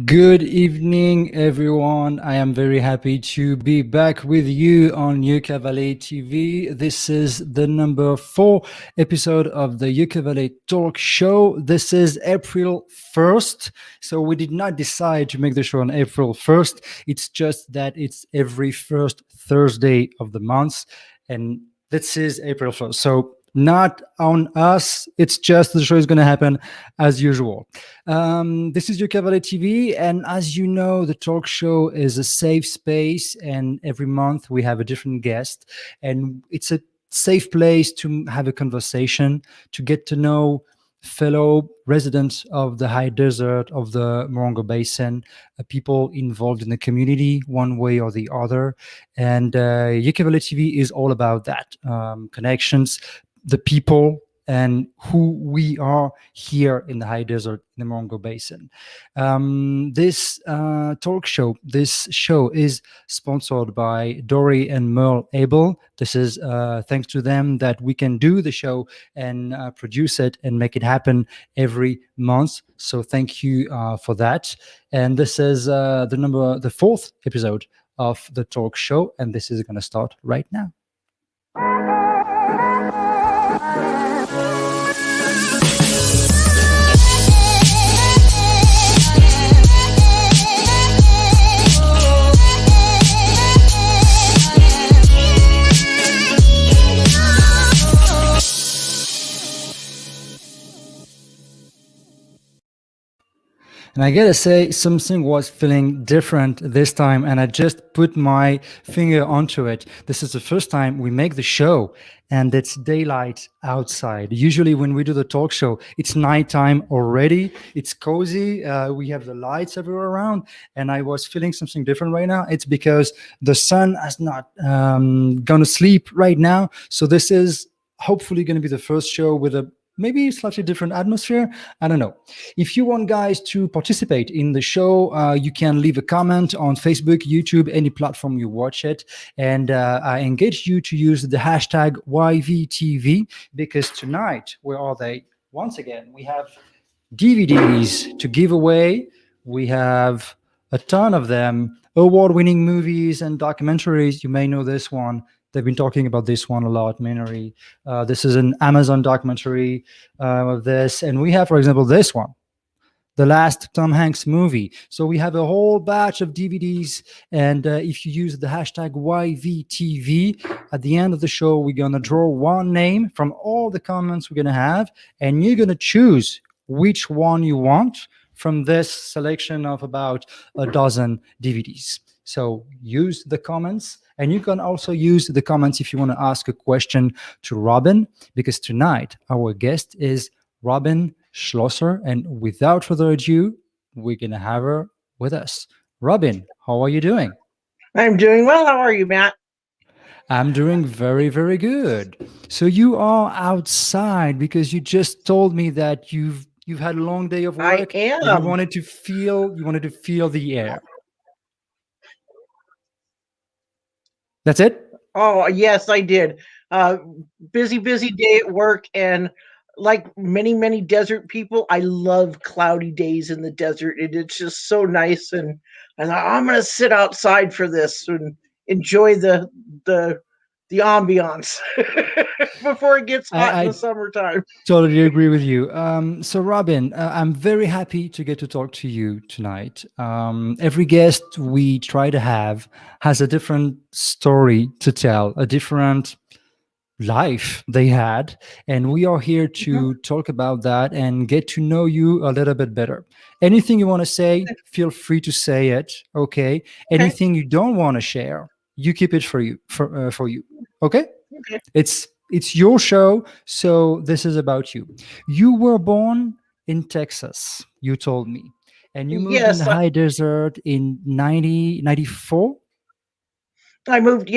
Good evening, everyone. I am very happy to be back with you on Yucca Valley TV. This is the number 4 episode of the Yucca Valley Talk Show. This is April 1st. So we did not decide to make the show on April 1st. It's just that it's every first Thursday of the month. And this is April 1st. So not on us. It's just the show is going to happen as usual. This is Yucca Valley TV, and as you know, the talk show is a safe space, and every month we have a different guest, and it's a safe place to have a conversation, to get to know fellow residents of the high desert of the Morongo Basin, people involved in the community one way or the other. And Yucca Valley TV is all about that, connections, the people, and who we are here in the high desert in the Morongo Basin. This show is sponsored by Dory and Merle Abel. This is thanks to them that we can do the show and produce it and make it happen every month. So thank you for that. And this is the 4th episode of the talk show, and this is going to start right now. And I gotta say, something was feeling different this time, and I just put my finger onto it. This is the first time we make the show, and it's daylight outside. Usually, when we do the talk show, it's nighttime already. It's cozy. We have the lights everywhere around, and I was feeling something different right now. It's because the sun has not gone to sleep right now. So this is hopefully going to be the first show with a maybe slightly different atmosphere. I don't know. If you want guys to participate in the show, you can leave a comment on Facebook, YouTube, any platform you watch it. And I engage you to use the hashtag YVTV, because tonight, where are they? Once again, we have DVDs to give away. We have a ton of them, award-winning movies and documentaries. You may know this one. They've been talking about this one a lot, Mary. This is an Amazon documentary of this. And we have, for example, this one, the last Tom Hanks movie. So we have a whole batch of DVDs. And if you use the hashtag YVTV, at the end of the show, we're going to draw one name from all the comments we're going to have. And you're going to choose which one you want from this selection of about a dozen DVDs. So use the comments. And you can also use the comments if you want to ask a question to Robin, because tonight our guest is Robin Schlosser. And without further ado, we're going to have her with us. Robin, how are you doing? I'm doing well. How are you, Matt? I'm doing very, very good. So you are outside because you just told me that you've had a long day of work. I am. And you wanted to feel the air. That's it? Oh, yes, I did. Busy day at work. And like many desert people, I love cloudy days in the desert. It's just so nice. And I thought, I'm going to sit outside for this and enjoy the ambiance before it gets hot in the summertime. Totally agree with you. So Robin, I'm very happy to get to talk to you tonight. Every guest we try to have has a different story to tell, a different life they had, and we are here to talk about that and get to know you a little bit better. Anything you want to say, feel free to say it. Okay. Anything you don't want to share, you keep it for you. Okay. It's your show, so this is about you. You were born in Texas, you told me, and you moved in the high desert in 1994. I moved, to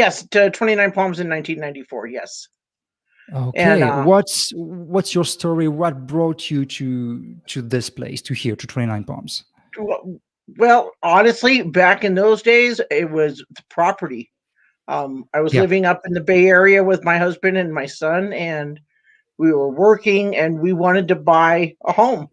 Twentynine Palms in 1994. Yes. Okay. And, what's your story? What brought you to this place, to Twentynine Palms? Well, honestly, back in those days, it was the property. I was living up in the Bay Area with my husband and my son, and we were working, and we wanted to buy a home.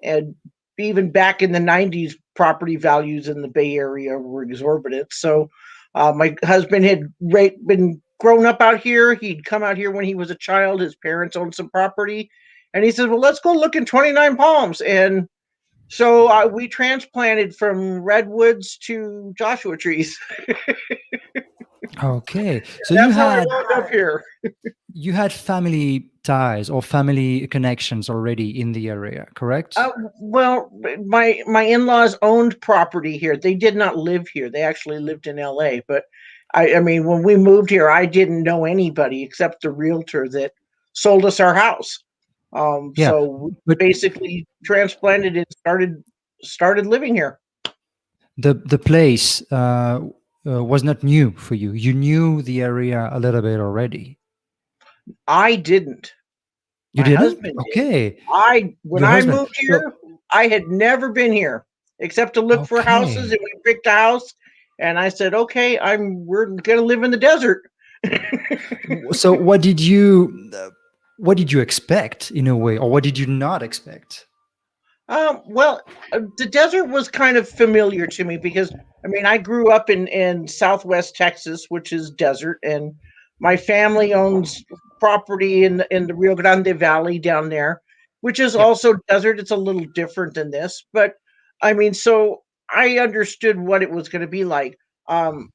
And even back in the 90s, property values in the Bay Area were exorbitant. So my husband had been grown up out here. He'd come out here when he was a child. His parents owned some property, and he said, "Well, let's go look in 29 Palms." And so we transplanted from redwoods to Joshua trees. Okay. So That's how I wound up here. you had family ties or family connections already in the area, correct? Well, my in-laws owned property here. They did not live here. They actually lived in LA. But I mean, when we moved here, I didn't know anybody except the realtor that sold us our house. Yeah. So we But basically transplanted and started living here. the place was not new for you. You knew the area a little bit already. I didn't. You My didn't? husband did. Okay. When Your I husband. moved So, here, I had never been here except to look for houses, okay. and we picked a house. And I said, "Okay, we're gonna live in the desert." So what did you expect in a way, or what did you not expect? Well, the desert was kind of familiar to me because I mean I grew up in Southwest Texas, which is desert, and my family owns property in the Rio Grande Valley down there, which is Yeah. also desert. It's a little different than this, but I mean, so I understood what it was going to be like. Um,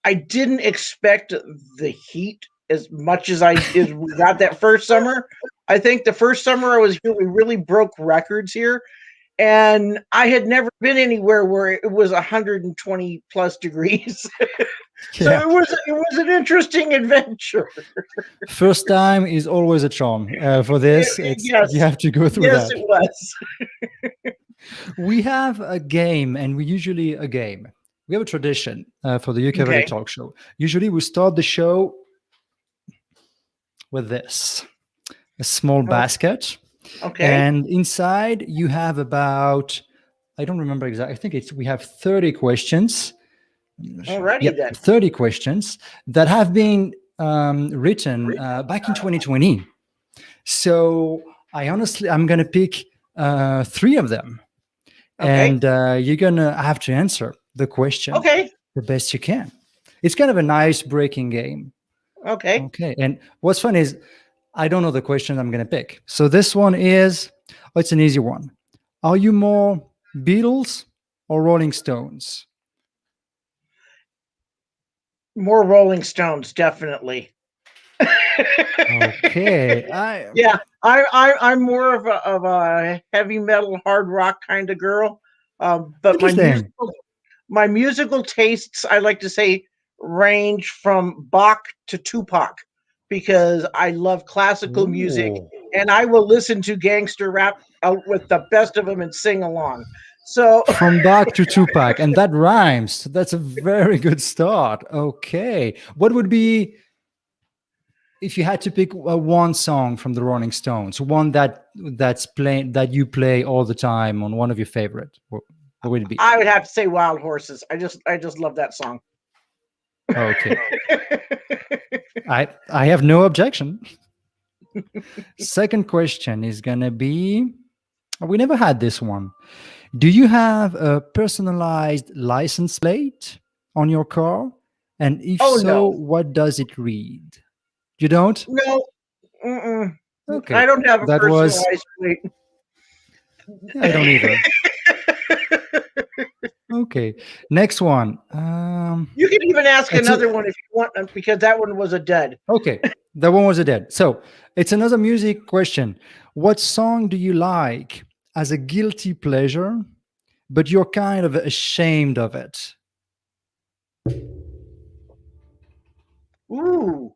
I didn't expect the heat as much as we got that first summer. I think the first summer I was here, we really broke records here, and I had never been anywhere where it was 120 plus degrees. So Yeah. it was an interesting adventure. First time is always a charm. For this, you Yes, have to go through yes, that. it was. We have a game, and we have a tradition for the Yucca Valley Okay, Talk Show. Usually, we start the show with this: a small oh, basket, okay, and inside you have about, I don't remember exactly. I think we have 30 questions. alrighty Yep, then. 30 questions that have been written back in 2020. So I'm going to pick three of them, Okay, and you're going to have to answer the question okay, the best you can. It's kind of a nice breaking game. okay. Okay. And what's fun is I don't know the question I'm going to pick. So this one is, oh, it's an easy one. Are you more Beatles or Rolling Stones? More Rolling Stones, definitely. Okay. Yeah, I'm more of a heavy metal, hard rock kind of girl. But Interesting. my musical tastes, I like to say, range from Bach to Tupac because I love classical music Ooh. and I will listen to gangster rap with the best of them and sing along. So From Bach to Tupac, and that rhymes. That's a very good start. Okay. What would be, if you had to pick one song from the Rolling Stones, one that's playing, that you play all the time, on one of your favorite? What would it be? I would have to say Wild Horses. I just love that song. Okay. I have no objection. Second question is gonna be, we never had this one. Do you have a personalized license plate on your car? And if Oh so, no. what does it read? You don't? No. Mm-mm. I Okay. don't have a That was, personalized plate. I don't either. Okay. Next one. You can even ask It's a, another one if you want, because that one was a dud. okay. That one was a dead. So it's another music question. What song do you like as a guilty pleasure, but you're kind of ashamed of it? Ooh,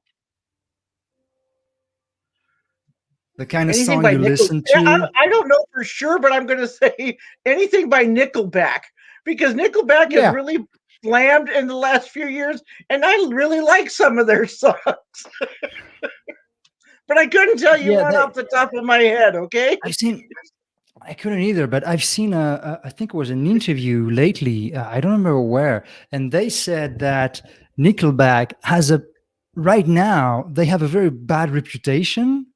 The kind of anything song by you Nickel? listen Yeah, to? I don't know for sure, but I'm going to say anything by Nickelback because Nickelback has Yeah. really slammed in the last few years, and I really like some of their songs. But I couldn't tell you Yeah. one off the top of my head. Okay. I've seen, I couldn't either, but I've seen I think it was an interview lately. I don't remember where, and they said that Nickelback has a, right now they have a very bad reputation.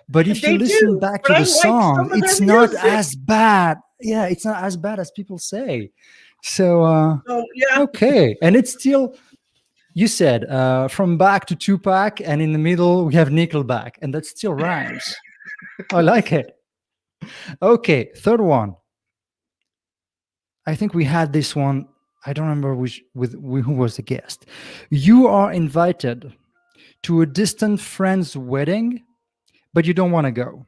But if you They listen do, back but to I the like song, some of their it's not music. as bad. yeah, it's not as bad as people say. So So yeah, okay, and it's still, you said from back to Tupac, and in the middle we have Nickelback, and that still rhymes. I like it. Okay, third one. I think we had this one. I don't remember who was the guest. You are invited to a distant friend's wedding, but you don't want to go.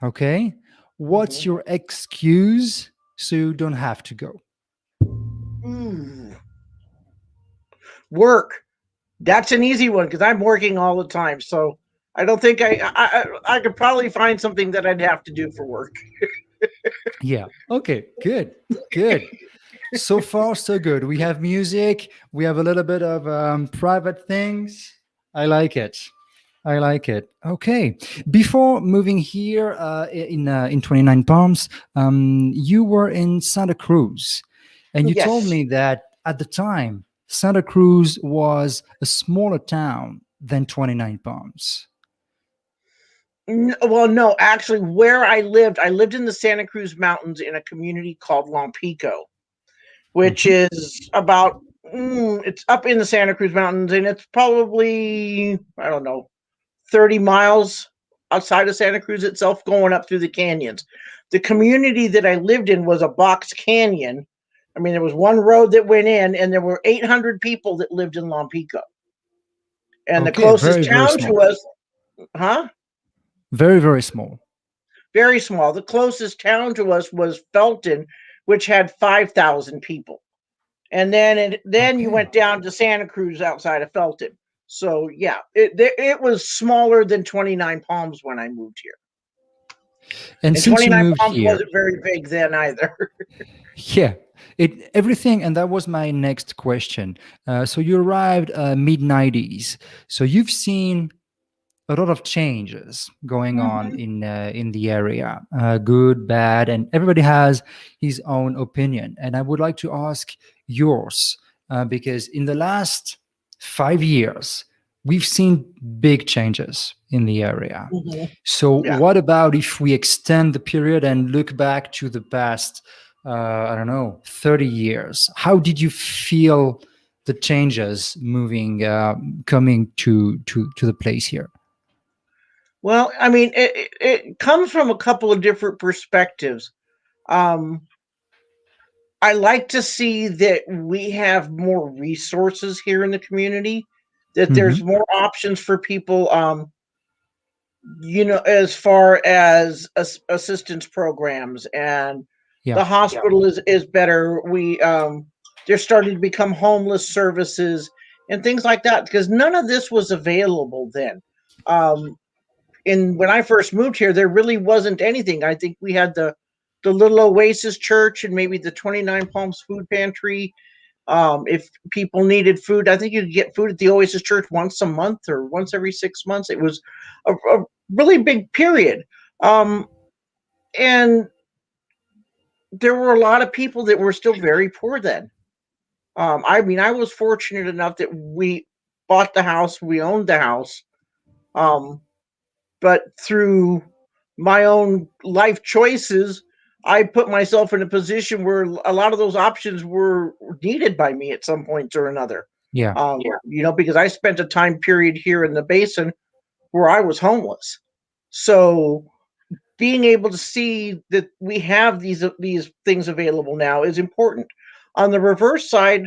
Okay, what's Mhm. your excuse so you don't have to go? Ooh, work. That's an easy one because I'm working all the time. So I don't think I could probably find something that I'd have to do for work. Yeah. Okay. Good. Good. So far, so good. We have music. We have a little bit of private things. I like it. I like it. Okay. Before moving here in 29 Palms, you were in Santa Cruz, and you told Yes. me that at the time Santa Cruz was a smaller town than 29 Palms. Well, no, actually, where I lived in the Santa Cruz Mountains in a community called Lompico, which Mhm. is about it's up in the Santa Cruz Mountains, and it's probably I don't know 30 miles outside of Santa Cruz itself, going up through the canyons. The community that I lived in was a box canyon. I mean, there was one road that went in, and there were 800 people that lived in Lompico. And the Okay. closest Very, very town to small. us, huh? Very, very small. Very small. The closest town to us was Felton, which had 5,000 people. And then you Okay. went down to Santa Cruz outside of Felton. So yeah, it was smaller than 29 Palms when I moved here. And And since you 29 moved Palms here, wasn't very big then either. yeah, it everything, and that was my next question. So you arrived mid '90s, so you've seen a lot of changes going on Mhm. in the area, good, bad, and everybody has his own opinion. And I would like to ask yours because in the last 5 years, we've seen big changes in the area. Mhm. So, Yeah. what about if we extend the period and look back to the past, I don't know, 30 years? How did you feel the changes moving, coming to the place here? Well, I mean, it comes from a couple of different perspectives. Um, I like to see that we have more resources here in the community, that Hmm. there's more options for people. As far as assistance programs, and Yeah. the hospital is better. We They're starting to become homeless services and things like that because none of this was available then. Um, and when I first moved here, there really wasn't anything. I think we had the little Oasis Church and maybe the 29 Palms Food Pantry. If people needed food, I think you could get food at the Oasis Church once a month or once every 6 months. It was a really big period. Um, and there were a lot of people that were still very poor then. I mean, I was fortunate enough that we bought the house, we owned the house. Um, but through my own life choices, I put myself in a position where a lot of those options were needed by me at some point or another. Yeah. Because I spent a time period here in the basin where I was homeless. So being able to see that we have these things available now is important. On the reverse side,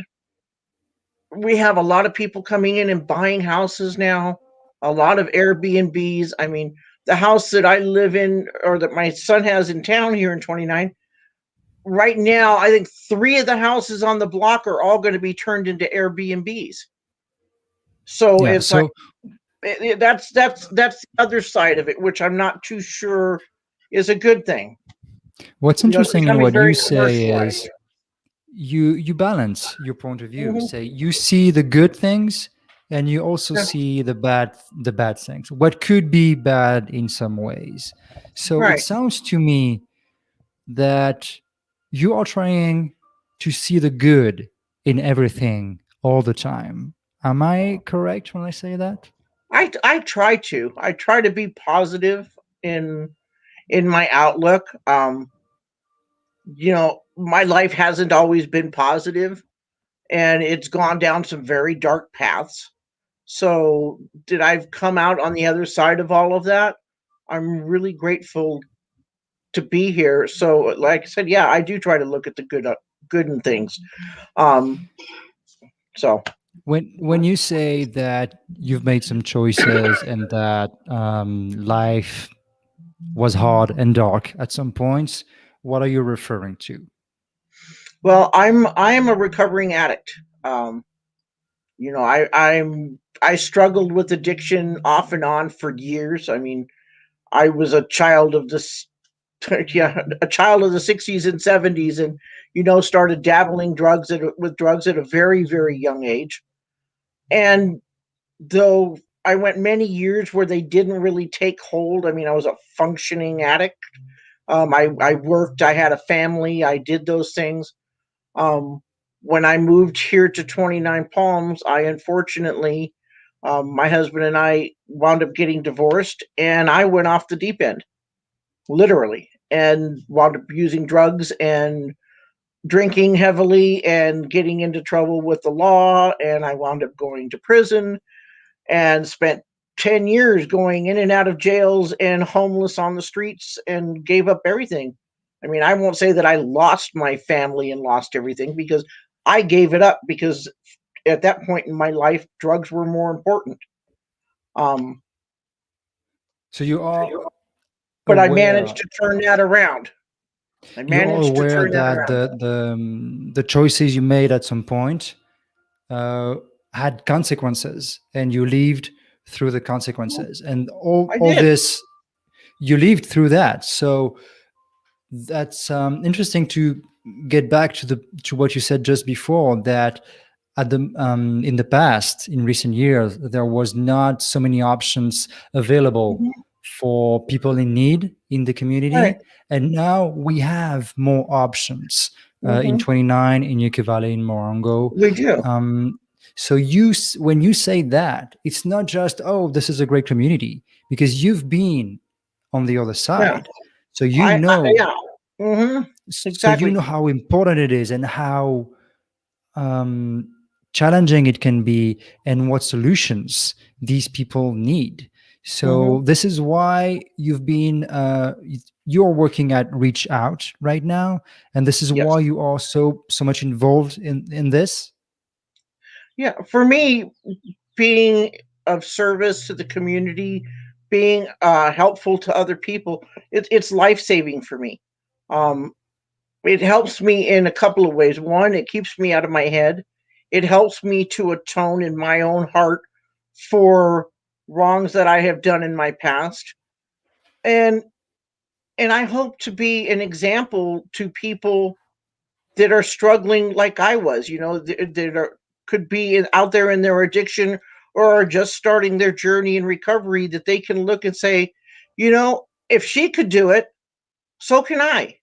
we have a lot of people coming in and buying houses now, a lot of Airbnbs. I mean, the house that I live in or that my son has in town here in 29, right now, I think three of the houses on the block are all going to be turned into Airbnbs. So Yeah. it's like So that's the other side of it, which I'm not too sure is a good thing. what's It's interesting in becoming what you very say commercialized. is you balance your point of view. Mhm. Say you see the good things and you also Yeah, see the bad things. What could be bad in some ways. So it right. sounds to me that you are trying to see the good in everything all the time. Am I correct when I say that? I try to be positive in in my outlook. my life hasn't always been positive, and it's gone down some very dark paths. So, did I've come out on the other side of all of that? I'm really grateful to be here. So, like I said, yeah, I do try to look at the good in things. Um, so When you say that you've made some choices and that life was hard and dark at some points, what are you referring to? well, I am a recovering addict. Um, I struggled with addiction off and on for years. I mean, I was a child of this yeah, a child of the 60s and 70s, and started dabbling with drugs at a very, very young age. And though I went many years where they didn't really take hold, I mean, I was a functioning addict. I worked, I had a family, I did those things. Um, when I moved here to 29 Palms, I unfortunately, my husband and I wound up getting divorced, and I went off the deep end, literally, and wound up using drugs and drinking heavily and getting into trouble with the law. And I wound up going to prison and spent 10 years going in and out of jails and homeless on the streets and gave up everything. I mean, I won't say that I lost my family and lost everything, because I gave it up, because at that point in my life, drugs were more important. Um, So you are but I managed aware to turn that around. I you're all managed to aware turn that that around. the choices you made at some point uh, had consequences, and you lived through the consequences, and I all did. this you lived through that. So that's interesting to get back to the to what you said just before, that at the in the past, in recent years, there was not so many options available Mhm. for people in need in the Right. community, and now we have more options in Hmm. 29, in Yucca Valley, in Morongo. We do. um, so when you say that, it's not just, oh, this is a great community, because you've been on the other Yeah. side. So you know, Yeah. Hmm. so you Exactly. know how important it is, and how um, challenging it can be, and what solutions these people need. Hmm. So this is why you're working at Reach Out right now, and this is Yes. why you are so much involved in this. Yeah. For me, being of service to the community, being helpful to other people, it's life saving for me. Um, it helps me in a couple of ways. One, it keeps me out of my head. It helps me to atone in my own heart for wrongs that I have done in my past. And I hope to be an example to people that are struggling like I was, that could be out there in their addiction, or are just starting their journey in recovery, that they can look and say, if she could do it, so can I.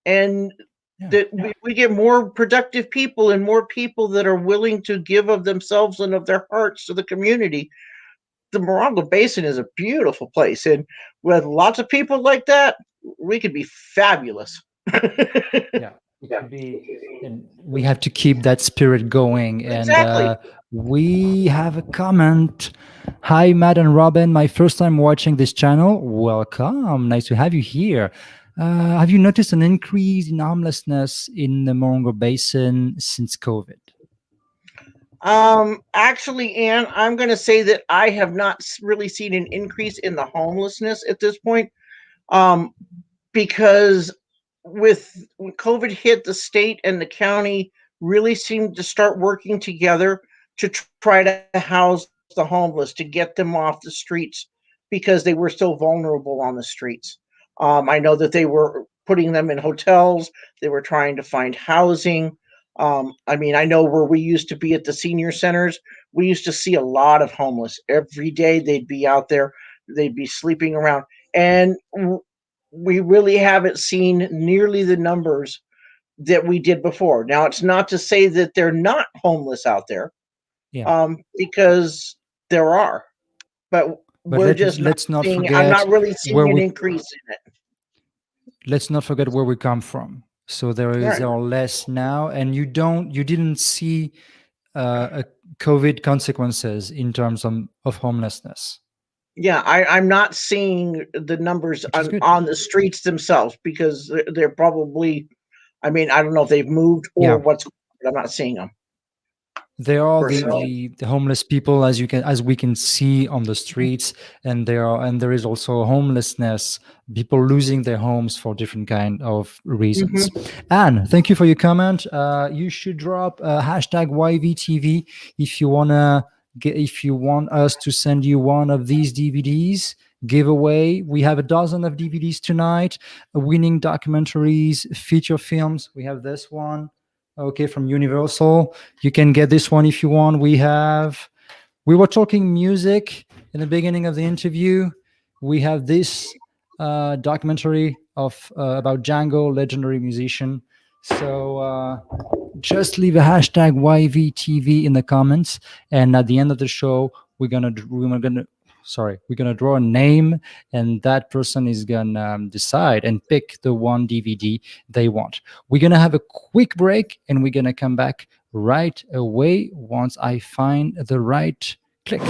And Yeah. that we get more productive people, and more people that are willing to give of themselves and of their hearts to the community. The Morongo Basin is a beautiful place. And with lots of people like that, we could be fabulous. Yeah, it could be, and we have to keep that spirit going. And Exactly. we have a comment. Hi, Matt and Robin. My first time watching this channel. Welcome. Nice to have you here. Have you noticed an increase in homelessness in the Morongo Basin since COVID? Actually, Anne, I'm going to say that I have not really seen an increase in the homelessness at this point. Um, because when COVID hit, the state and the county really seemed to start working together to try to house the homeless, to get them off the streets, because they were so vulnerable on the streets. I know that they were putting them in hotels. They were trying to find housing. I mean, I know where we used to be at the senior centers, we used to see a lot of homeless every day. They'd be out there, they'd be sleeping around. And we really haven't seen nearly the numbers that we did before. Now, it's not to say that they're not homeless out there, Yeah, because there are, but but we're just not let's not seeing. I'm forget not really where seeing an we increase in it. let's not forget where we come from. So Right. there are less now, and you didn't see a COVID consequences in terms of homelessness, Yeah, I'm not seeing the numbers which is good. on the streets themselves because they're probably. I mean, I don't know if they've moved or Yeah. what's. But I'm not seeing them There are personally. the homeless people, as we can see on the streets, and there is also homelessness, people losing their homes for different kind of reasons. Hmm. Anne, thank you for your comment. You should drop hashtag YVTV if you wanna if you want us to send you one of these DVDs giveaway. We have a dozen of DVDs tonight, winning documentaries, feature films. We have this one, okay, from Universal. You can get this one if you want. We were talking music in the beginning of the interview. We have this documentary of about Django, legendary musician. So just leave a hashtag YVTV in the comments, and at the end of the show, we're gonna draw a name, and that person is gonna decide and pick the one DVD they want. We're gonna have a quick break, and we're gonna come back right away once I find the right click.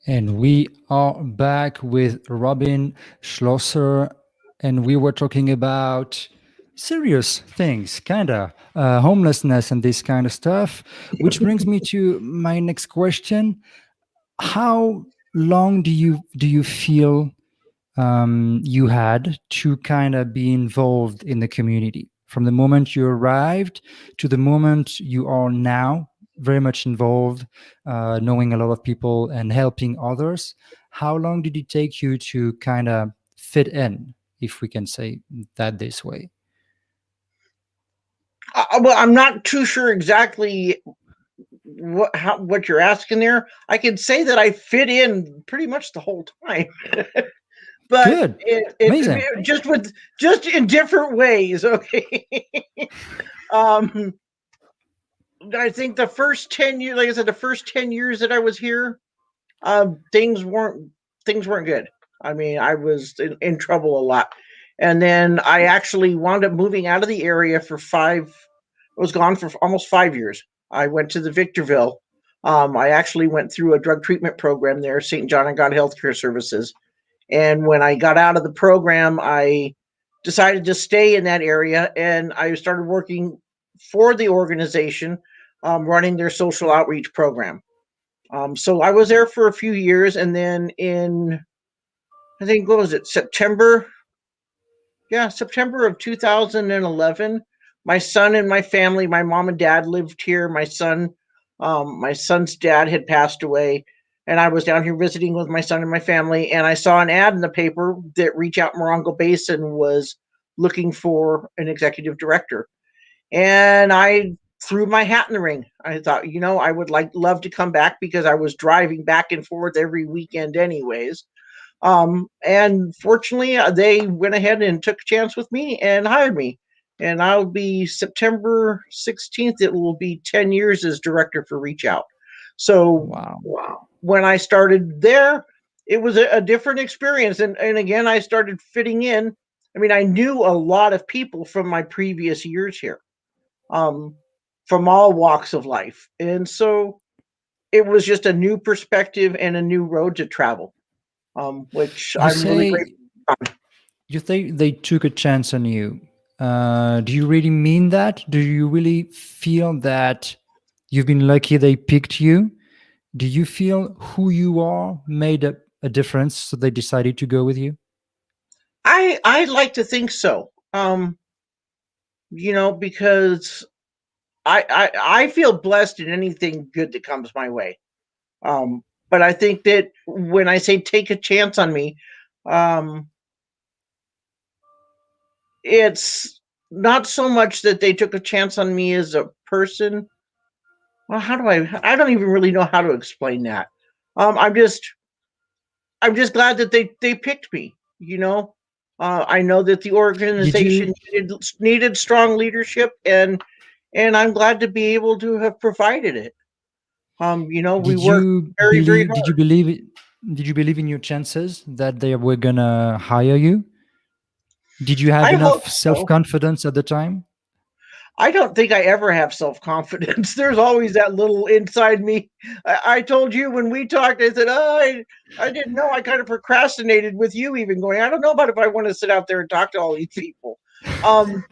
And we are back with Robin Schlosser, and we were talking about serious things, kind of homelessness and this kind of stuff, which brings me to my next question. How long do you feel you had to kind of be involved in the community from the moment you arrived to the moment you are now very much involved, knowing a lot of people and helping others? How long did it take you to kind of fit in, if we can say that this way? Well, I'm not too sure exactly what you're asking there. I can say that I fit in pretty much the whole time, but Good, amazing. it just in different ways. Okay. um, I think the first 10 years, like I said, the first 10 years that I was here, things weren't good. I mean, I was in trouble a lot, and then I actually wound up moving out of the area for five. I was gone for almost 5 years. I went to the Victorville. I actually went through a drug treatment program there, St. John and God Healthcare Services. And when I got out of the program, I decided to stay in that area, and I started working for the organization, running their social outreach program. So I was there for a few years, and then I think, what was it, September? Yeah, September of 2011. My son and my family, my mom and dad lived here. My son's dad had passed away, and I was down here visiting with my son and my family. And I saw an ad in the paper that Reach Out Morongo Basin was looking for an executive director, and I threw my hat in the ring. I thought, I would love to come back because I was driving back and forth every weekend, anyways. And fortunately, they went ahead and took a chance with me and hired me. And I'll be September 16th. It will be 10 years as director for Reach Out. So Wow. when I started there, it was a different experience. And again, I started fitting in. I mean, I knew a lot of people from my previous years here, um, from all walks of life. And so it was just a new perspective and a new road to travel, which You I'm really grateful. say you think they took a chance on you. Do you really mean that? Do you really feel that you've been lucky they picked you? Do you feel who you are made a difference, so they decided to go with you? I'd like to think so. Because I feel blessed in anything good that comes my way. But I think that when I say take a chance on me, um, it's not so much that they took a chance on me as a person. Well, how do I don't even really know how to explain that. Um, I'm just I'm just glad that they picked me. I know that the Did organization you needed strong leadership, and I'm glad to be able to have provided it. We did worked you very, very believe did you hard. believe it- did you believe in your chances that they were gonna hire you? Did you have I hope enough so. self-confidence at the time? I don't think I ever have self confidence. There's always that little inside me. I told you when we talked, I said, oh, I didn't know. I kind of procrastinated with you even going, I don't know about if I want to sit out there and talk to all these people. Um,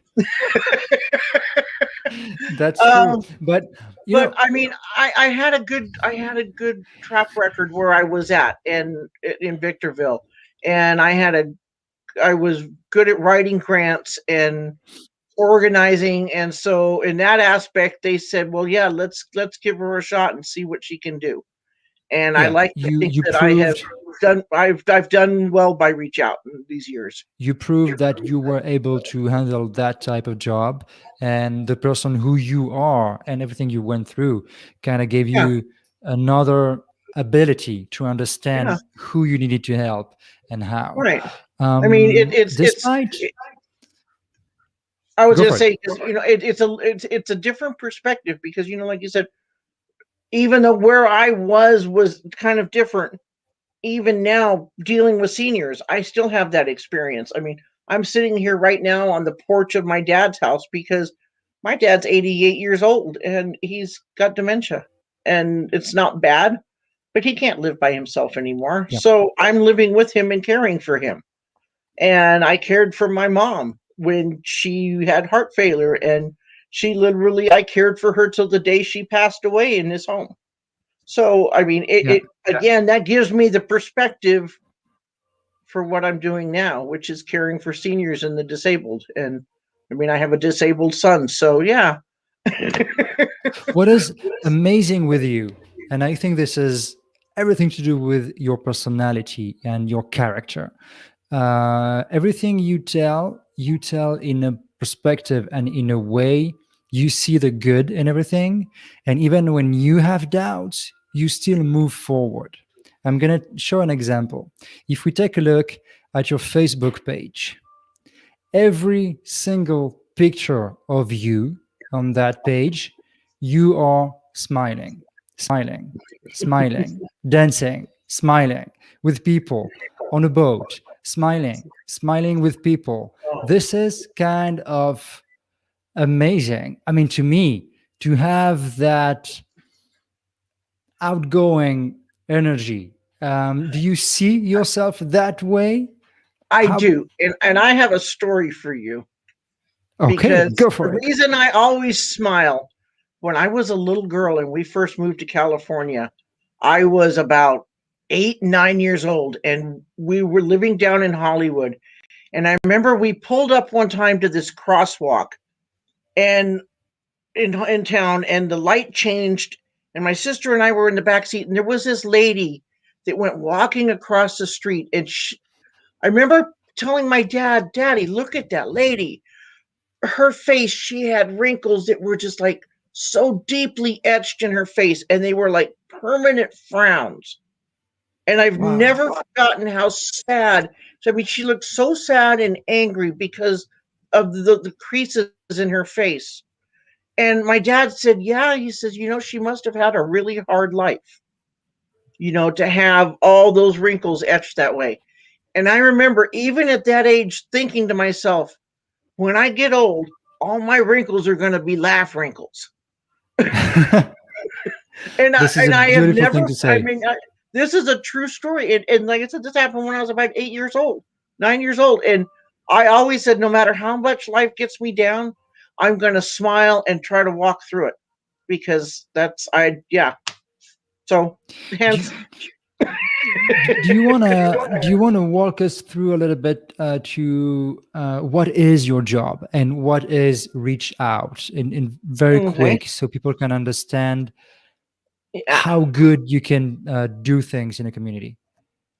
That's true. um, But you but know, I mean, I had a good track record where I was at in Victorville, and I was good at writing grants and organizing, and so in that aspect they said, well, yeah, let's give her a shot and see what she can do. And I yeah, like to you think you that I have proved I've done well by Reach Out in these years. you proved that you were able to handle that type of job, and the person who you are and everything you went through kind of gave Yeah, you another ability to yeah, understand who you needed to help and how. right. I mean, Despite I was Go going to for it. say, 'cause, it's a different perspective because like you said, even though where I was kind of different, even now dealing with seniors, I still have that experience. I mean, I'm sitting here right now on the porch of my dad's house because my dad's 88 years old and he's got dementia. And it's not bad, but he can't live by himself anymore. Yeah. So I'm living with him and caring for him. And I cared for my mom when she had heart failure, and I cared for her till the day she passed away in his home. So, I mean, Yeah. again, that gives me the perspective for what I'm doing now, which is caring for seniors and the disabled. And I mean, I have a disabled son, so yeah. What is amazing with you, and I think this is everything to do with your personality and your character. Everything you tell in a perspective and in a way you see the good in everything. And even when you have doubts, you still move forward. I'm going to show an example. If we take a look at your Facebook page, every single picture of you on that page, you are smiling, dancing, smiling with people on a boat, smiling with people. This is kind of amazing. I mean, to me, to have that outgoing energy. Do you see yourself that way? I How? do. And I have a story for you Okay, because go the for it. reason I always smile, when I was a little girl and we first moved to California, I was about 8, 9 years old, and we were living down in Hollywood. And I remember we pulled up one time to this crosswalk and in town, and the light changed, and my sister and I were in the back seat, and there was this lady that went walking across the street, and I remember telling my dad, "Daddy, look at that lady. Her face, she had wrinkles that were just like so deeply etched in her face, and they were like permanent frowns." And I've Wow. never forgotten how sad. So, I mean, she looked so sad and angry because of the creases in her face. And my dad said, yeah, he says, she must have had a really hard life, to have all those wrinkles etched that way. And I remember even at that age thinking to myself, when I get old, all my wrinkles are going to be laugh wrinkles. And I, This is a and I have beautiful thing never, to I say. mean, this is a true story. And like I said, this happened when I was about 8 years old, 9 years old. And I always said, no matter how much life gets me down, I'm going to smile and try to walk through it because yeah. So Do hence, you, Do you wanna walk us through a little bit to what is your job and what is Reach Out in very Okay. quick so people can understand Yeah. how good you can do things in a community.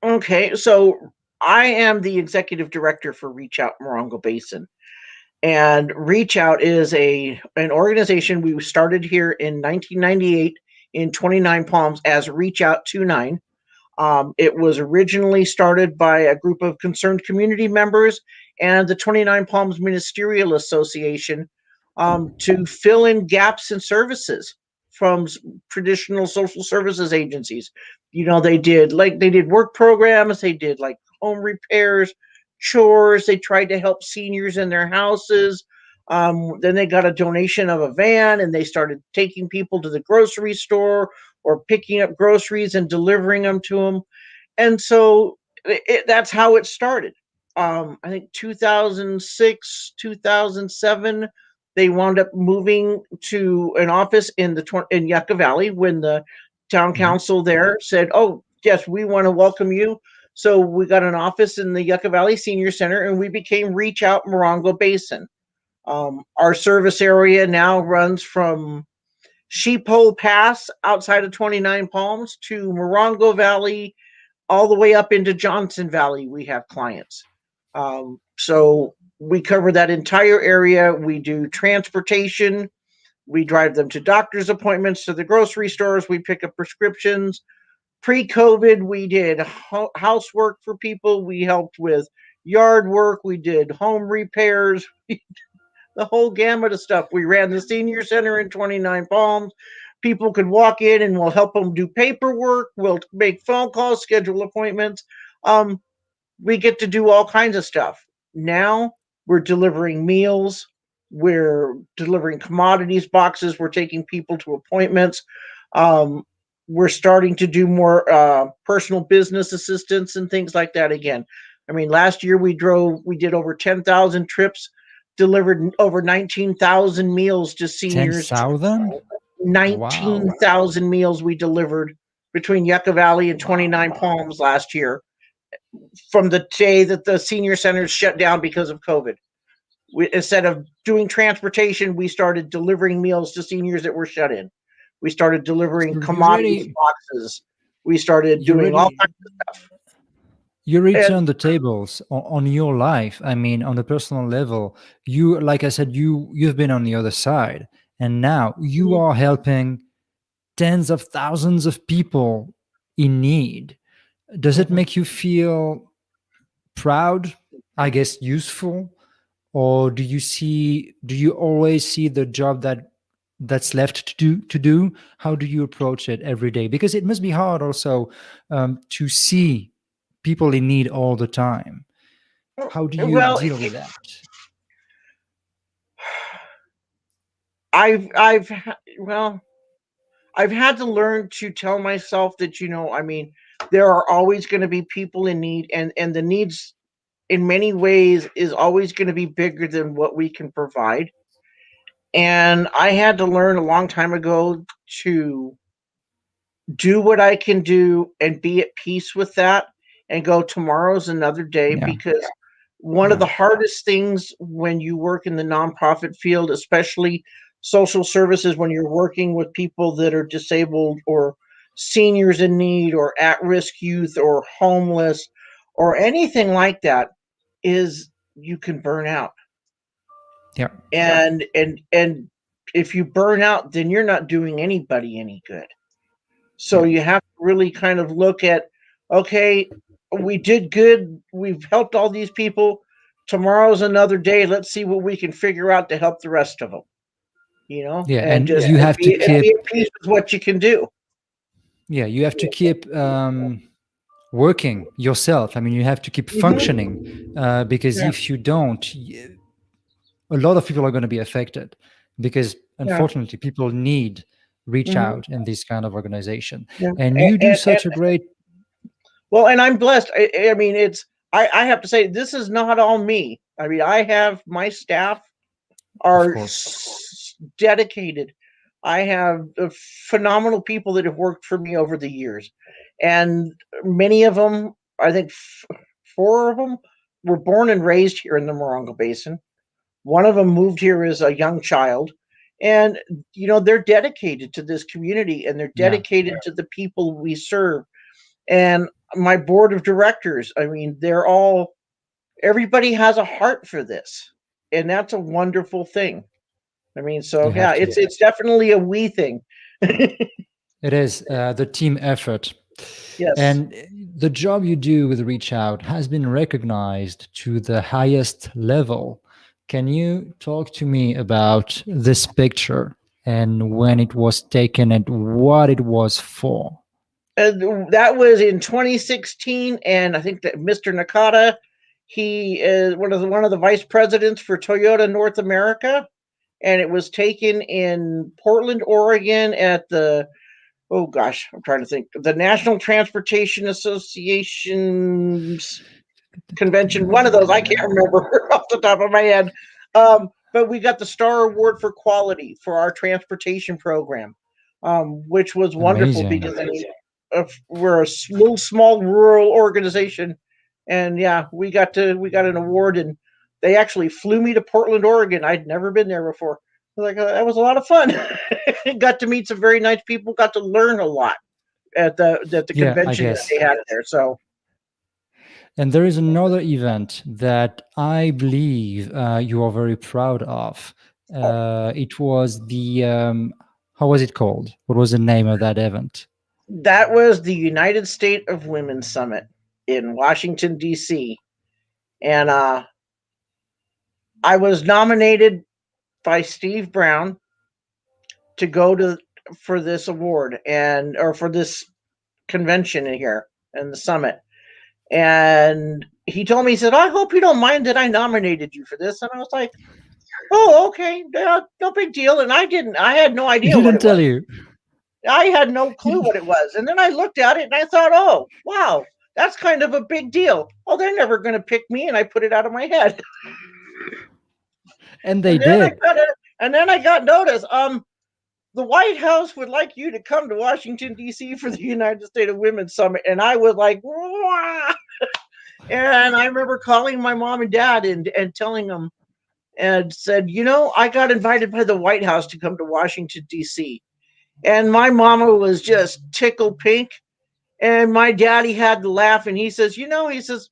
Okay. So I am the executive director for Reach Out Morongo Basin. And Reach Out is an organization we started here in 1998 in 29 Palms as Reach Out 29. It was originally started by a group of concerned community members and the 29 Palms Ministerial Association to fill in gaps in services from traditional social services agencies. They did work programs, they did like home repairs, chores, they tried to help seniors in their houses. Then they got a donation of a van and they started taking people to the grocery store or picking up groceries and delivering them to them. And so that's how it started. I think 2006, 2007, they wound up moving to an office in Yucca Valley when the town Mhm. council there said, "Oh, yes, we want to welcome you." So we got an office in the Yucca Valley Senior Center, and we became Reach Out Morongo Basin. Our service area now runs from Sheephole Pass outside of 29 Palms to Morongo Valley, all the way up into Johnson Valley. We have clients. So we cover that entire area. We do transportation. We drive them to doctor's appointments, to the grocery stores. We pick up prescriptions. Pre-COVID, we did housework for people. We helped with yard work. We did home repairs, the whole gamut of stuff. We ran the senior center in 29 Palms. People could walk in and we'll help them do paperwork. We'll make phone calls, schedule appointments. Um, we get to do all kinds of stuff. Now we're delivering meals, we're delivering commodities boxes, we're taking people to appointments. Um, we're starting to do more personal business assistance and things like that again. I mean, last year we did over 10,000 trips, delivered over 19,000 meals to seniors. 10,000? Wow. 19,000 meals we delivered between Yucca Valley and 29 Wow. Palms last year from the day that the senior centers shut down because of COVID. Instead of doing transportation, we started delivering meals to seniors that were shut in. We started delivering So commodities boxes. We started you doing all really kinds you really of, turn the tables on your life. I mean, on the personal level, you, like I said, you've been on the other side, and now you and are helping tens of thousands of people in need. Does it mhm. make you feel proud? I guess useful, or do you always see the job that's left to do? How do you approach it every day? Because it must be hard also to see people in need all the time. How do you Well, deal with that? I've well, I've had to learn to tell myself that I mean, there are always going to be people in need, and the needs in many ways is always going to be bigger than what we can provide. And I had to learn a long time ago to do what I can do and be at peace with that and go tomorrow's another day, Yeah, because one of yeah, the hardest things when you work in the nonprofit field, especially social services, when you're working with people that are disabled or seniors in need or at-risk youth or homeless or anything like that, is you can burn out. yeah, And if you burn out, then you're not doing anybody any good. So yeah. you have to really kind of look at, okay, we did good. We've helped all these people. Tomorrow's another day. Let's see what we can figure out to help the rest of them, Yeah, and and just you have to be keep at peace with what you can do. yeah, you have to keep working yourself. I mean, you have to keep Hmm. functioning because Yeah, if you don't, a lot of people are going to be affected because yeah, unfortunately people need reach hmm, out in this kind of organization, yeah. and And, you do and, and such a great. well, and I'm blessed. I mean, I have to say this is not all me. I mean, I have my staff Of are course. dedicated. I have phenomenal people that have worked for me over the years, and many of them, I think, four of them were born and raised here in the Morongo Basin. One of them moved here as a young child, and they're dedicated to this community, and they're Yeah. dedicated to the people we serve. And my board of directors, I mean, they're all everybody has a heart for this, and that's a wonderful thing. I mean, so You yeah, have to. it's definitely a we thing. It is the team effort. Yes. And the job you do with Reach Out has been recognized to the highest level. Can you talk to me about this picture and when it was taken and what it was for? That was in 2016, and I think that Mr. Nakata, he is one of the vice presidents for Toyota North America, and it was taken in Portland, Oregon, at the oh gosh, I'm trying to think, the National Transportation Association's convention. One of those, I can't remember off the top of my head. But we got the Star Award for quality for our transportation program, which was wonderful Amazing. because we're a little small rural organization, and yeah, we got an award, and they actually flew me to Portland, Oregon. I'd never been there before. Like that was a lot of fun. Got to meet some very nice people. Got to learn a lot at the Yeah, I convention that guess. they had there. So And there is another event that I believe you are very proud of. It was how was it called? What was the name of that event? that was the United State of Women Summit in Washington D.C. And I was nominated by Steve Brown to go to for this award and or for this convention in here and the summit. And he told me, he said, "I hope you don't mind that I nominated you for this." And I was like, "Oh, okay, yeah, no big deal." And I didn't. I had no He idea what didn't it tell was. you. I had no clue what it was. And then I looked at it and I thought, "Oh, wow, that's kind of a big deal. Oh, they're never going to pick me." And I put it out of my head. And they And then I did. got it. And then I got notice. The White House would like you to come to Washington D.C. for the United States of Women Summit. And I was like, "Wah!" And I remember calling my mom and dad and telling them and said, I got invited by the White House to come to Washington D.C. And my mama was just tickled pink. And my daddy had to laugh, and he says, he says,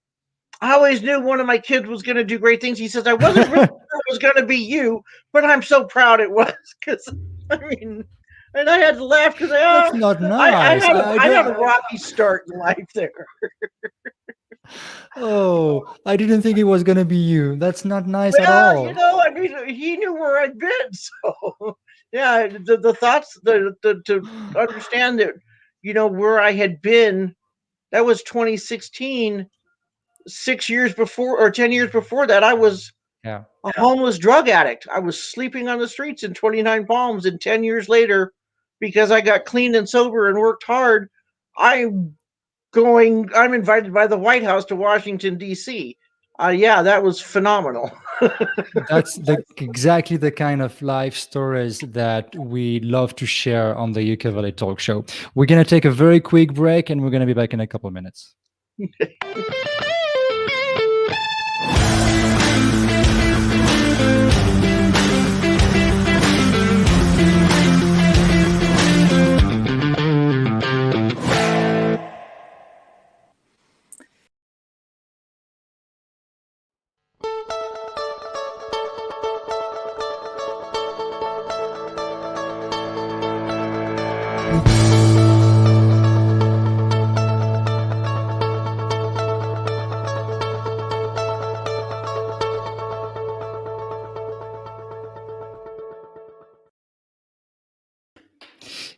"I always knew one of my kids was going to do great things." He says, "I wasn't really sure it was going to be you, but I'm so proud it was." Because, I mean, and I had to laugh because That's not I nice. had a, I I had a don't. rocky start in life there. Oh, I didn't think it was gonna be you. That's not nice at Well, all. I mean, he knew where I'd been, so yeah, the thoughts, to understand that, where I had been. That was 2016. 6 years before, or 10 years before that, I was Yeah. a homeless drug addict. I was sleeping on the streets in 29 Palms, and 10 years later, because I got clean and sober and worked hard, I'm I'm invited by the White House to Washington D.C. Yeah, that was phenomenal. That's exactly the kind of life stories that we love to share on the Yucca Valley Talk Show. We're gonna take a very quick break, and we're gonna be back in a couple of minutes.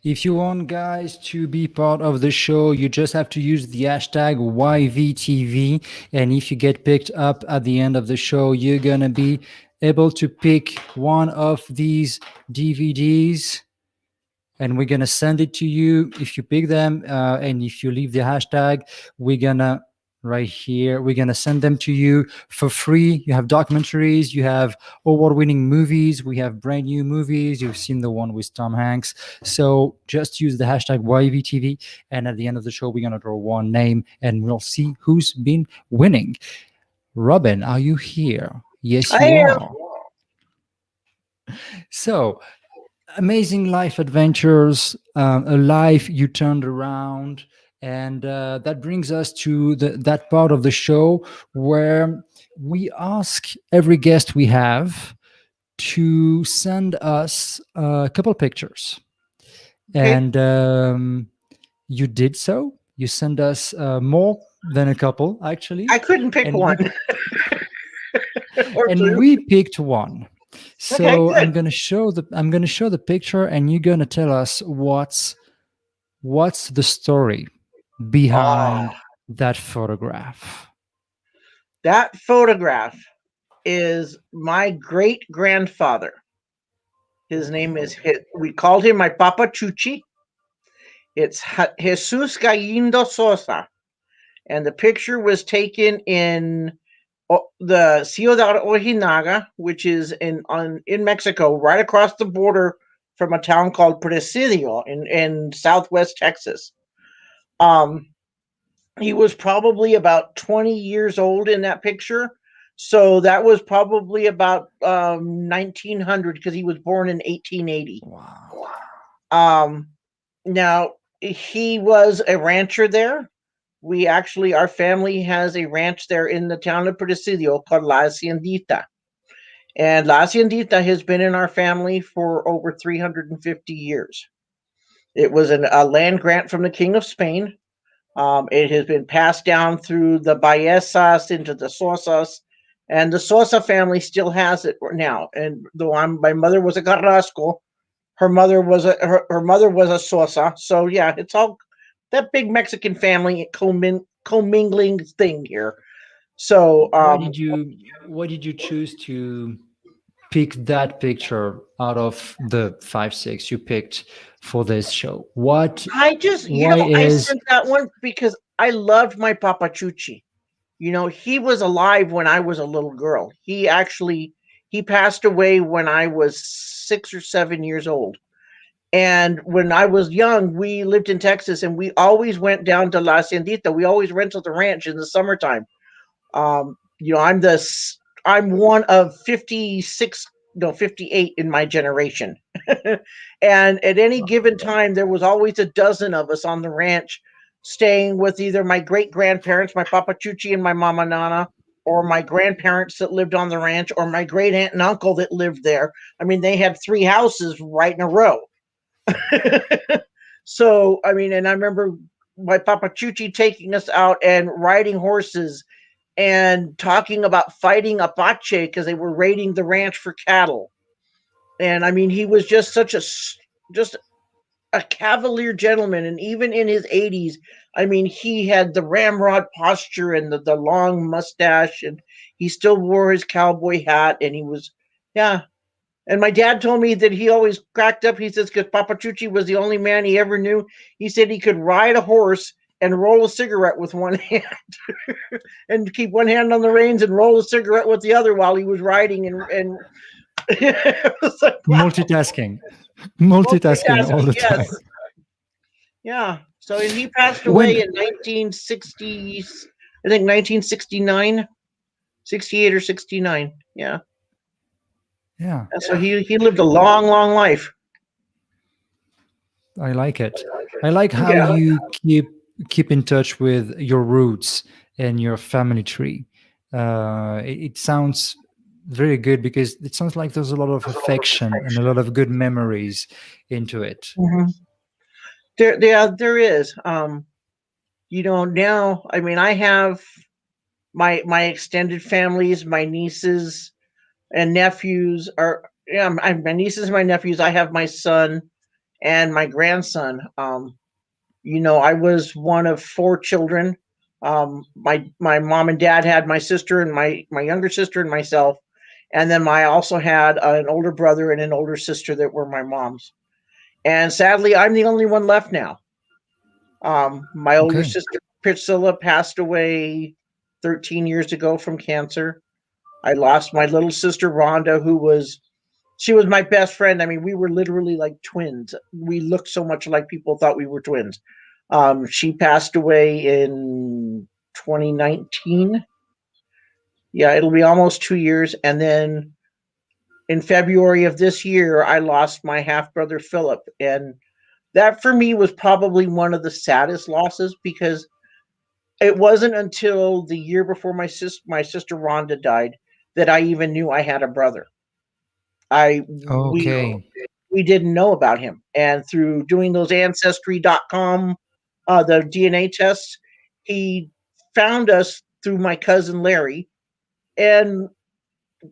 If you want guys to be part of the show, you just have to use the hashtag YVTV. And if you get picked up at the end of the show, you're going to be able to pick one of these DVDs, and we're going to send it to you. If you pick them and if you leave the hashtag, we're going to right here. We're going to send them to you for free. You have documentaries, you have award winning movies, we have brand new movies. You've seen the one with Tom Hanks. So just use the hashtag YVTV. And at the end of the show, we're going to draw one name and we'll see who's been winning. Robin, are you here? Yes, I you am. are. So, amazing life adventures, a life you turned around. And that brings us to that part of the show where we ask every guest we have to send us a couple pictures. Okay. And you did so. You sent us more than a couple, actually. I couldn't pick And we one or and two. we picked one. Okay, So good. I'm gonna show the picture, and you're gonna tell us what's the story Oh, behind that photograph. that photograph is my great grandfather. His name is, we called him my Papa Chuchi. It's Jesus Gallindo Sosa. And the picture was taken in the Ciudad Ojinaga, which is in Mexico, right across the border from a town called Presidio in southwest Texas. Um, he was probably about 20 years old in that picture. So that was probably about 1900 because he was born in 1880. Wow. Um, now, he was a rancher there. Our family has a ranch there in the town of Presidio called La Haciendita. And La Haciendita has been in our family for over 350 years. It was a land grant from the King of Spain. It has been passed down through the Baezas into the Sosas, and the Sosa family still has it now. And though my mother was a Carrasco, her mother was a Sosa. So yeah, it's all that big Mexican family commingling thing here. So Why did you choose to pick that picture out of the 5 6 you picked for this show? Why I is sent that one because I loved my Papa Chuchi. He was alive when I was a little girl. He passed away when I was 6 or 7 years old. And when I was young, we lived in Texas, and we always went down to La Haciendita. We always rented the ranch in the summertime. Um, you know, I'm the I'm one of 56, no, 58 in my generation. And at any given time, there was always a dozen of us on the ranch staying with either my great grandparents, my Papa Chuchi and my Mama Nana, or my grandparents that lived on the ranch, or my great aunt and uncle that lived there. I mean, they had three houses right in a row. So, I mean, and I remember my Papa Chuchi taking us out and riding horses and talking about fighting Apache because they were raiding the ranch for cattle. And I mean, he was just just a cavalier gentleman. And even in his 80s, I mean, he had the ramrod posture and the long mustache, and he still wore his cowboy hat. And he was, yeah. And my dad told me that he always cracked up. He says, because Papa Chuchi was the only man he ever knew. He said he could ride a horse and roll a cigarette with one hand and keep one hand on the reins and roll a cigarette with the other while he was riding. And it was like, wow, multitasking? Multitasking all multitasking. the time. Yes. Yeah. So, and he passed away When in 1960, I think 1969, 68 or 69. Yeah. Yeah, So he lived a long, long life. I like it. I like how Yeah. you keep in touch with your roots and your family tree. It sounds very good because it sounds like there's a lot of affection and a lot of good memories into it. Mhm. There is. Now, I mean, I have my extended families, my nieces and nephews are, yeah, my nieces and my nephews. I have my son and my grandson. I was one of four children. My mom and dad had my sister and my younger sister and myself, and then I also had an older brother and an older sister that were my mom's. And sadly, I'm the only one left now. My older Okay. sister Priscilla passed away 13 years ago from cancer. I lost my little sister Rhonda, she was my best friend. I mean, we were literally like twins. We looked so much like people thought we were twins. She passed away in 2019. Yeah, it'll be almost 2 years. And then in February of this year, I lost my half brother Philip. And that for me was probably one of the saddest losses because it wasn't until the year before my sister Rhonda died that I even knew I had a brother. I we Okay. we didn't know about him, and through doing those ancestry.com the DNA tests, he found us through my cousin Larry. And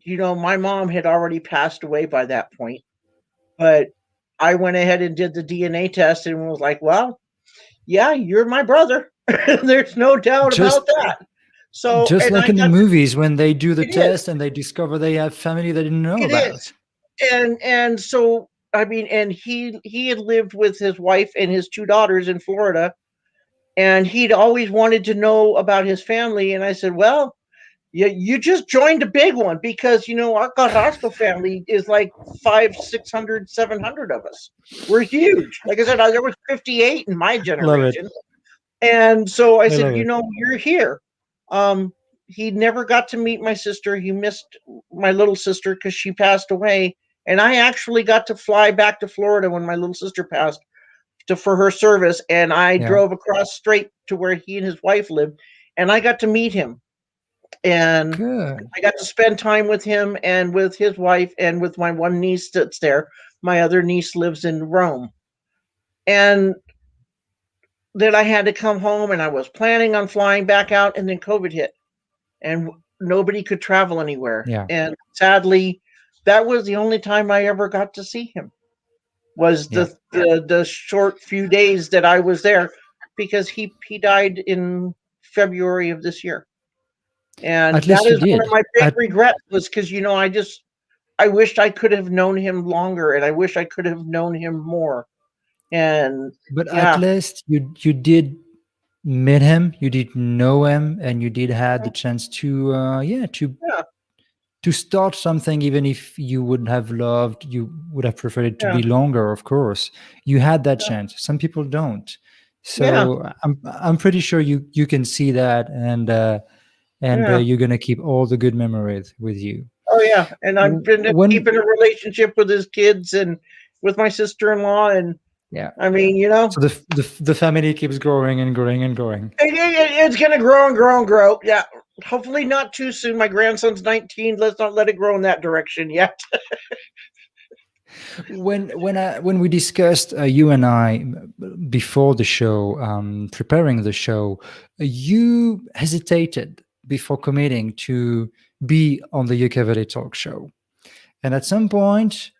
my mom had already passed away by that point, but I went ahead and did the DNA test and was like, well, yeah, you're my brother. There's no doubt about Just that. So, just and like I in the got movies when they do the it is. test and they discover they have family they didn't know It about. is. And so I mean, and he had lived with his wife and his two daughters in Florida, and he'd always wanted to know about his family. And I said, well, you just joined a big one because our Carrasco family is like 500, 600, 700 of us. We're huge. Like I said, there was 58 in my Love it. generation. And so I I said, love it. you're here. Um, he never got to meet my sister. He missed my little sister because she passed away. And I actually got to fly back to Florida when my little sister passed for her service. And I Yeah. drove across straight to where he and his wife lived. And I got to meet him. And Good. I got to spend time with him and with his wife and with my one niece that's there. My other niece lives in Rome. And then I had to come home and I was planning on flying back out, and then COVID hit and nobody could travel anywhere. Yeah. And sadly, that was the only time I ever got to see him, was Yeah. the short few days that I was there, because he died in February of this year. And At that least you is one of did. my big regrets, was because I wished I could have known him longer, and I wish I could have known him more. And But at yeah, least you did meet him, you did know him, and you did had the chance to yeah, yeah, to start something, even if you would have loved, you would have preferred it to yeah, be longer, of course. You had that chance. Some people don't. yeah, So I'm pretty sure you can see that, and yeah. you're gonna keep all the good memories with you. Oh yeah, and I've been When keeping a relationship with his kids and with my sister-in-law, and Yeah. I mean, So the family keeps growing and growing and growing. it's gonna grow and grow and grow. Yeah, hopefully not too soon. My grandson's 19. Let's not let it grow in that direction yet. When we discussed, you and I, before the show, preparing the show, you hesitated before committing to be on the Yucca talk show, and at some point,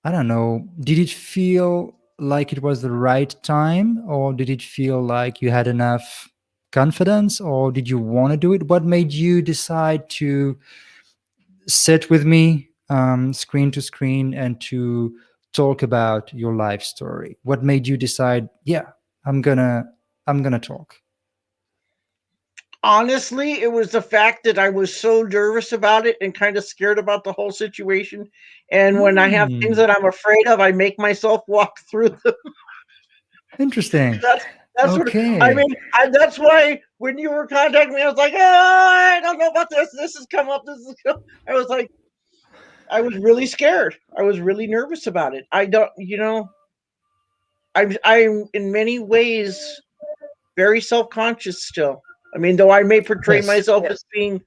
I don't know, did it feel like it was the right time, or did it feel like you had enough confidence, or did you want to do it? What made you decide to sit with me, screen to screen, and to talk about your life story? What made you decide, yeah, i'm gonna I'm gonna talk? Honestly, it was the fact that I was so nervous about it and kind of scared about the whole situation. And when I have things Hmm, that I'm afraid of, I make myself walk through them. interesting. That's what I Okay. mean. That's why when you were contacting me, I was like, oh, I don't know about this. This has come up. This is. I was like, I was really scared. I was really nervous about it. I don't, I'm in many ways very self conscious still. I mean, though I may portray Yes. myself as being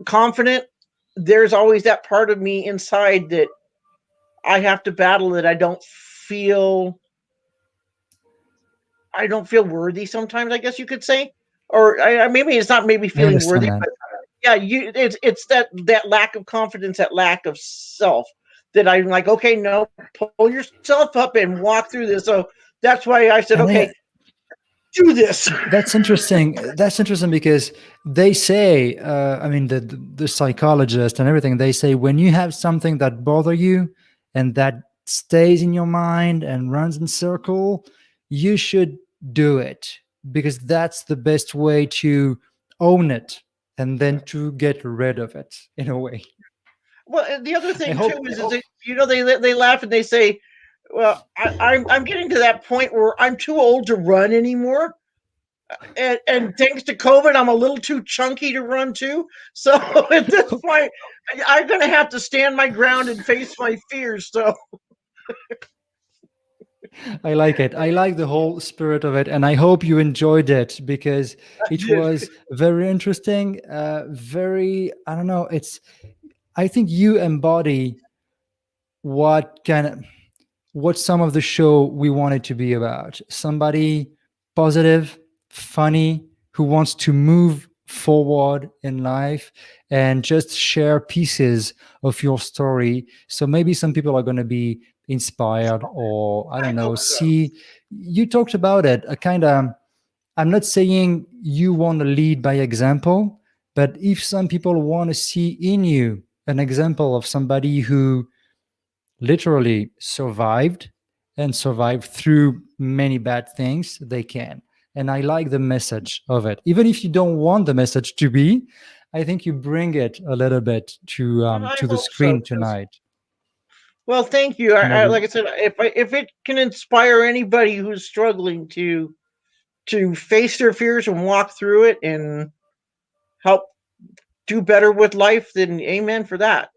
confident, there's always that part of me inside that I have to battle, that feel I don't feel worthy sometimes, I guess you could say. Or maybe it's not maybe I feeling understand worthy, that. but yeah, it's that lack of confidence, that lack of self, that I'm like, okay, no, pull yourself up and walk through this. So that's why I said, And okay, do this. that's interesting. That's interesting because they say, I mean, the psychologist and everything, they say when you have something that bother you and that stays in your mind and runs in circle, you should do it. because that's the best way to own it and then to get rid of it in a way. Well, and the other I thing too hope. is they, they laugh and they say, "Well, I'm getting to that point where I'm too old to run anymore." And thanks to COVID, I'm a little too chunky to run too. So at this point, I'm going to have to stand my ground and face my fears. So I like it. I like the whole spirit of it, and I hope you enjoyed it because I it did. was very interesting. Very, I don't know. It's. I think you embody what kind of what some of the show we want it to be about. Somebody positive, funny, who wants to move forward in life and just share pieces of your story. So maybe some people are going to be inspired, or I I don't know, hope so. see. You talked about it, a kind of. I'm not saying you want to lead by example, but if some people want to see in you an example of somebody who literally survived and survived through many bad things, they can. And I like the message of it. Even if you don't want the message to be, I think you bring it a little bit I to the hope so. screen tonight. Well, thank you. Maybe Like I said, if it can inspire anybody who's struggling to face their fears and walk through it and help do better with life, then amen for that.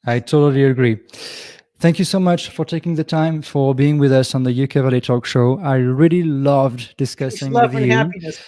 I totally agree. Thank you so much for taking the time for being with us on the UK Valley Talk Show. I really loved Peace, discussing with love, and you. happiness.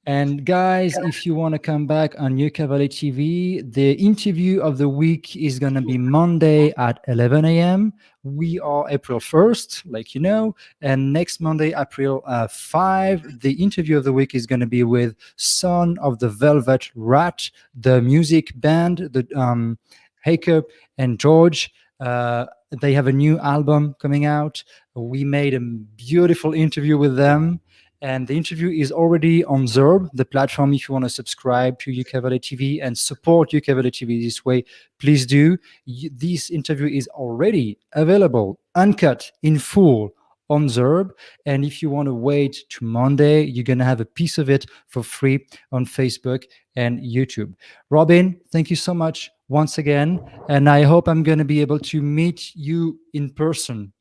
And guys, if you want to come back on Yucca Valley TV, the interview of the week is going to be Monday at 11 a.m. We are April 1st, like you know. And next Monday, April 5, the interview of the week is going to be with Son of the Velvet Rat, the music band, the Jacob and George. They have a new album coming out. We made a beautiful interview with them, and the interview is already on Zerb, the platform. If you want to subscribe to UK Valley TV and support UK Valley TV this way, please do. This interview is already available, uncut, in full on Zerb. And if you want to wait to Monday, you're going to have a piece of it for free on Facebook and YouTube. Robin, thank you so much once again. And I hope I'm going to be able to meet you in person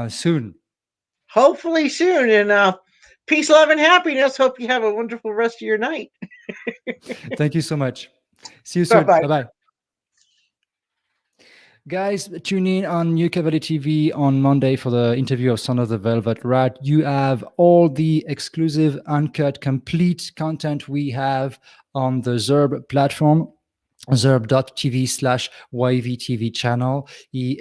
soon. Hopefully soon. And peace, love, and happiness. Hope you have a wonderful rest of your night. Thank you so much. See you Bye soon. bye. Bye bye. Guys, tune in on UK Valley TV on Monday for the interview of Son of the Velvet Rat. You have all the exclusive, uncut, complete content we have on the Zerb platform, zerb.tv/YVTV channel.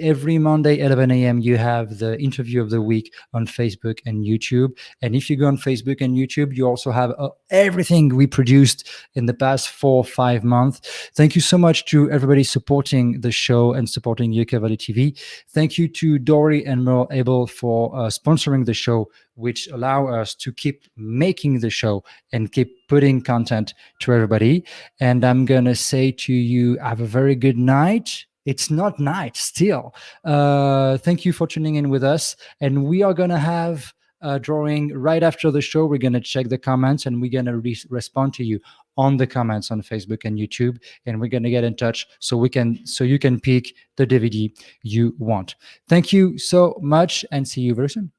Every Monday, 11 a.m., you have the interview of the week on Facebook and YouTube. And if you go on Facebook and YouTube, you also have everything we produced in the past 4 or 5 months. Thank you so much to everybody supporting the show and supporting UK Valley TV. Thank you to Dory and Merle Abel for sponsoring the show, which allow us to keep making the show and keep putting content to everybody. And I'm going to say to you, have a very good night. It's not night still. Thank you for tuning in with us. And we are going to have a drawing right after the show. We're going to check the comments and we're going to respond to you on the comments on Facebook and YouTube. And we're going to get in touch so you can pick the DVD you want. Thank you so much and see you very soon.